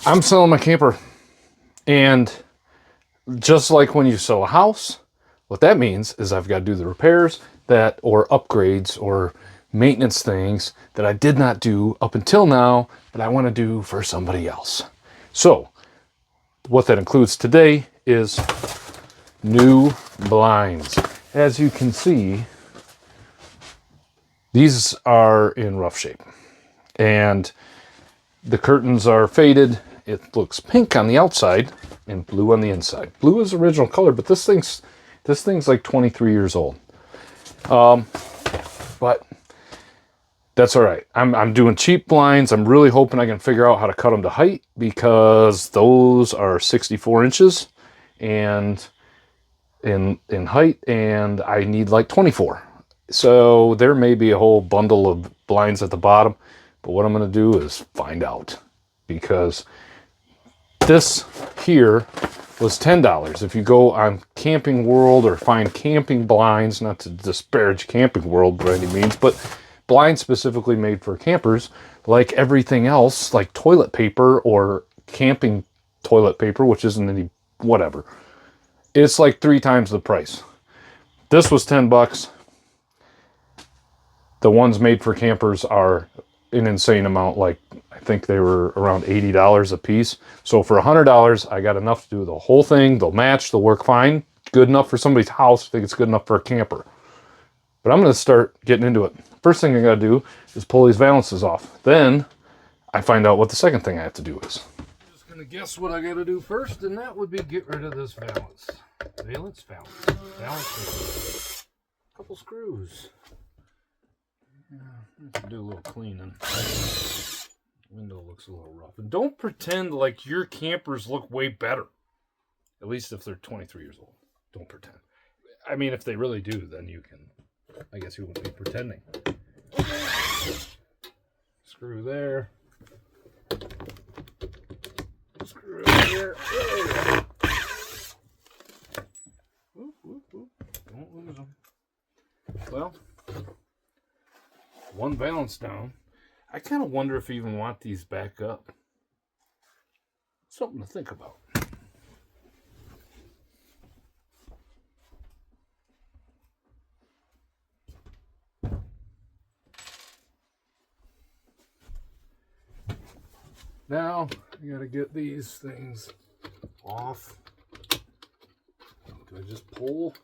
I'm selling my camper, and just like when you sell a house, what that means is I've got to do the repairs that, or upgrades, or maintenance things that I did not do up until now, but I want to do for somebody else. So what that includes today is new blinds. As you can see, these are in rough shape, and the curtains are faded. It looks pink on the outside and blue on the inside. Blue is original color, but this thing's like 23 years old. But that's all right. I'm doing cheap blinds. I'm really hoping I can figure out how to cut them to height, because those are 64 inches and in height, and I need like 24. So there may be a whole bundle of blinds at the bottom, but what I'm going to do is find out, because this here was $10. If you go on Camping World or find camping blinds, not to disparage Camping World by any means, but blinds specifically made for campers, like everything else, like toilet paper or camping toilet paper, which isn't any whatever, it's like 3 times the price. This was $10. The ones made for campers are an insane amount. Like, I think they were around $80 a piece. So for $100, I got enough to do the whole thing. They'll match, they'll work fine. Good enough for somebody's house. I think it's good enough for a camper. But I'm going to start getting into it. First thing I got to do is pull these valances off. Then I find out what the second thing I have to do is. I'm just going to guess what I got to do first, and that would be get rid of this valance. Valance. A couple screws. Yeah, let's do a little cleaning. Window looks a little rough. And don't pretend like your campers look way better. At least if they're 23 years old. Don't pretend. I mean, if they really do, then you can. I guess you wouldn't be pretending. Screw there. Screw there. Whoop, whoop, whoop. Don't lose them. Well, one valance down. I kind of wonder if I even want these back up. Something to think about. Now, I gotta get these things off. Do I just pull?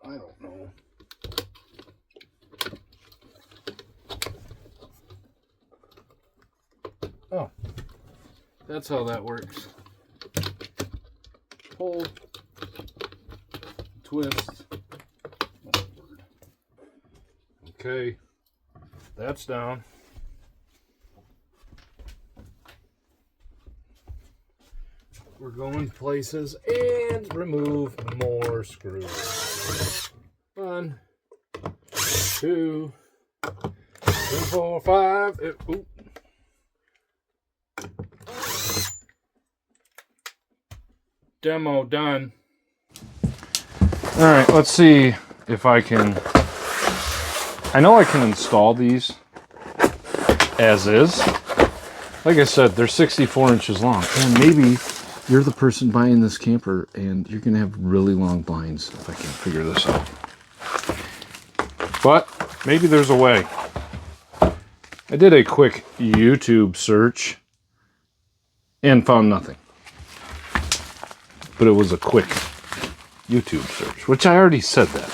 I don't know. Oh, that's how that works. Pull, twist. Oh, word. Okay, that's down. We're going places and remove more screws. 1, 2, 3, 4, 5. Oop. Demo done. All right, let's see if I can. I know I can install these as is. Like I said, they're 64 inches long, and maybe you're the person buying this camper and you're gonna have really long blinds if I can figure this out. But maybe there's a way. I did a quick YouTube search and found nothing. But it was a quick YouTube search, which I already said that.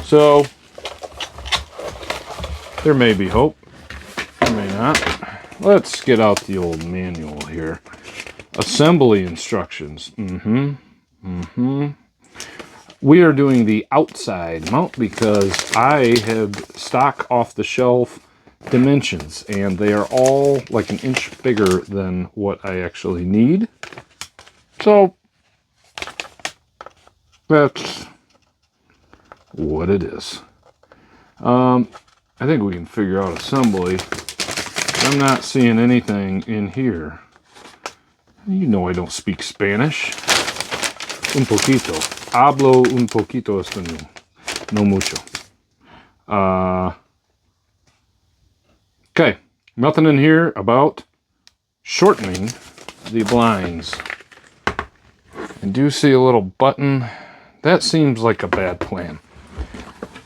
So there may be hope. There may not. Let's get out the old manual here. Assembly instructions. We are doing the outside mount because I have stock off the shelf dimensions, and they are all like an inch bigger than what I actually need. So that's what it is. I think we can figure out assembly. I'm not seeing anything in here. You know I don't speak Spanish. Un poquito. Hablo un poquito español. No mucho. Okay. Nothing in here about shortening the blinds. I do see a little button. That seems like a bad plan.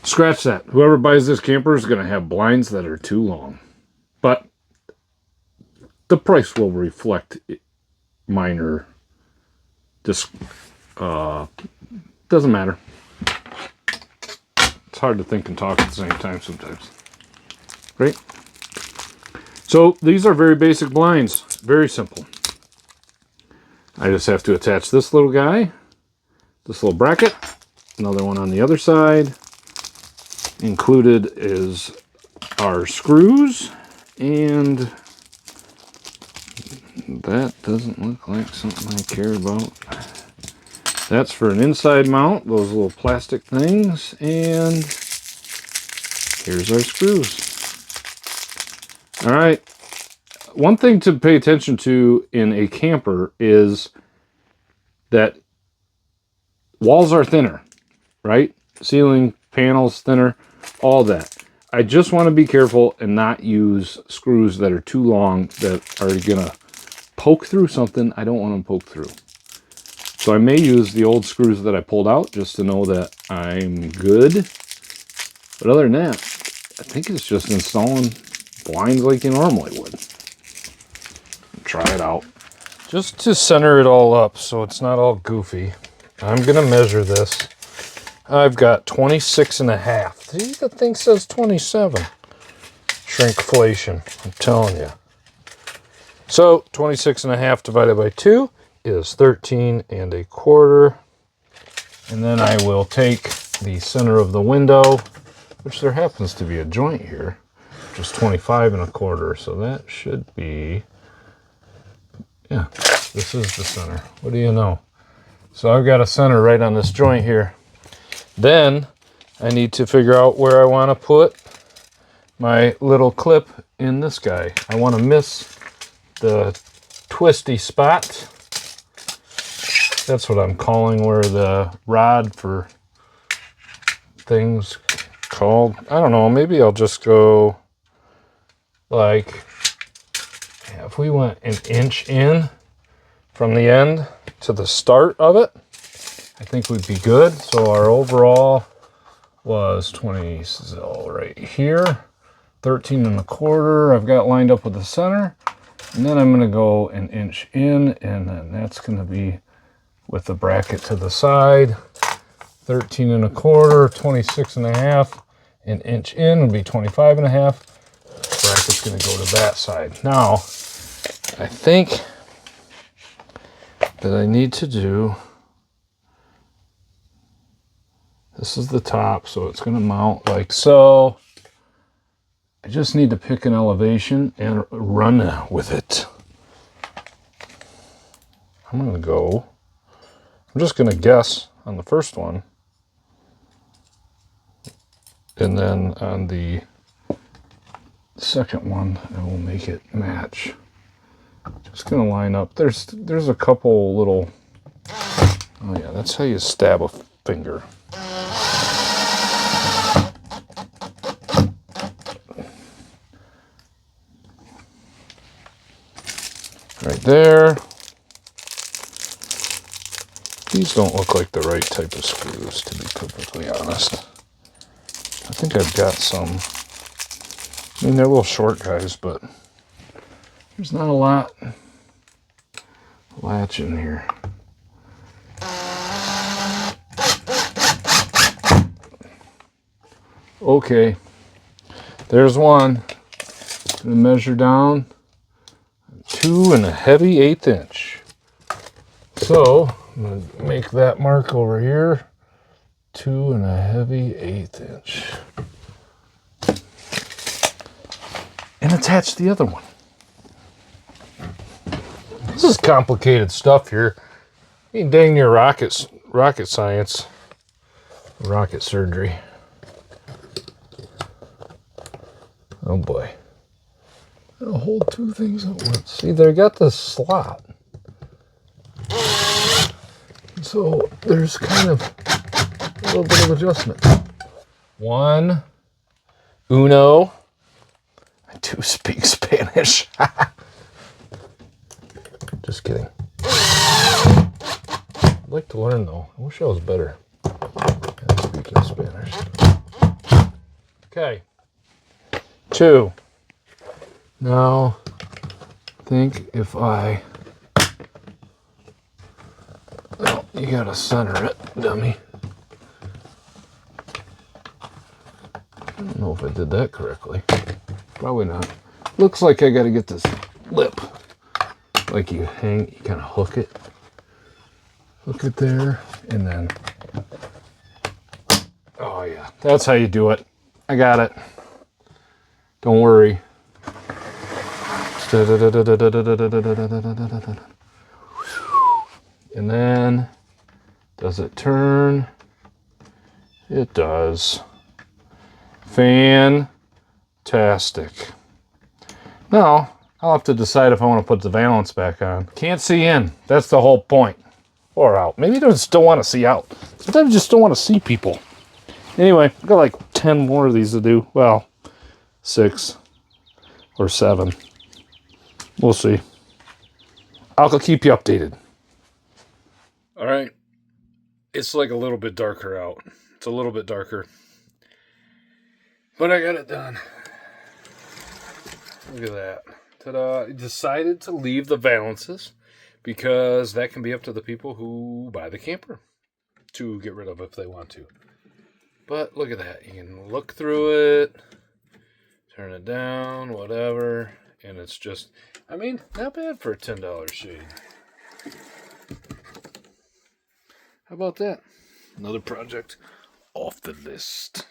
Scratch that. Whoever buys this camper is going to have blinds that are too long. But the price will reflect minor. Just doesn't matter. It's hard to think and talk at the same time sometimes. Right? So these are very basic blinds. Very simple. I just have to attach this little guy, this little bracket, another one on the other side. Included is our screws, and that doesn't look like something I care about. That's for an inside mount, those little plastic things, and here's our screws. All right. One thing to pay attention to in a camper is that walls are thinner, right? Ceiling, panels thinner, all that. I just want to be careful and not use screws that are too long that are going to poke through something I don't want them poke through. So I may use the old screws that I pulled out just to know that I'm good. But other than that, I think it's just installing blinds like you normally would. Try it out. Just to center it all up so it's not all goofy, I'm going to measure this. I've got 26.5. See, the thing says 27. Shrinkflation, I'm telling you. So 26.5 divided by 2 is 13.25. And then I will take the center of the window, which there happens to be a joint here, which is 25.25. So that should be, yeah, this is the center. What do you know? So I've got a center right on this joint here. Then I need to figure out where I want to put my little clip in this guy. I want to miss the twisty spot. That's what I'm calling where the rod for things called. I don't know, maybe I'll just go like, yeah, if we went an inch in from the end to the start of it, I think we'd be good. So our overall was 20, so right here, 13.25. I've got lined up with the center. And then I'm going to go an inch in, and then that's going to be with the bracket to the side. 13.25, 26.5, an inch in would be 25.5. Bracket's going to go to that side. Now, I think that I need to do, this is the top, so it's going to mount like so. I just need to pick an elevation and run with it. I'm going to go, I'm just going to guess on the first one. And then on the second one, I will make it match. Just going to line up. There's a couple little, oh yeah, that's how you stab a finger. Right there. These don't look like the right type of screws, to be perfectly honest. I think I've got some. I mean, they're little short guys, but there's not a lot latch in here. Okay, there's one. Gonna measure down 2 and a heavy 1/8 inch. So I'm gonna make that mark over here, 2 and a heavy 1/8 inch. And attach the other one. This is complicated stuff here. I mean, dang near rocket science, rocket surgery. Oh boy. I'll hold two things at once. See, they got this slot. So there's kind of a little bit of adjustment. One, uno. I do speak Spanish. Just kidding. I'd like to learn though. I wish I was better at speaking Spanish. Okay. 2. Now, think if I... Oh, you gotta center it, dummy. I don't know if I did that correctly. Probably not. Looks like I gotta get this lip. Like you kind of hook it. Hook it there, and then... Oh yeah, that's how you do it. I got it. Don't worry. And then, does it turn? It does. Fantastic. Now, I'll have to decide if I want to put the valance back on. Can't see in. That's the whole point. Or out. Maybe you just don't want to see out. Sometimes you just don't want to see people. Anyway, I've got like 10 more of these to do. Well, 6 or 7. We'll see. I'll keep you updated. All right. It's like a little bit darker out. It's a little bit darker. But I got it done. Look at that. Ta-da. I decided to leave the valances because that can be up to the people who buy the camper to get rid of if they want to. But look at that. You can look through it, turn it down, whatever, and it's just, I mean, not bad for a $10 shade. How about that? Another project off the list.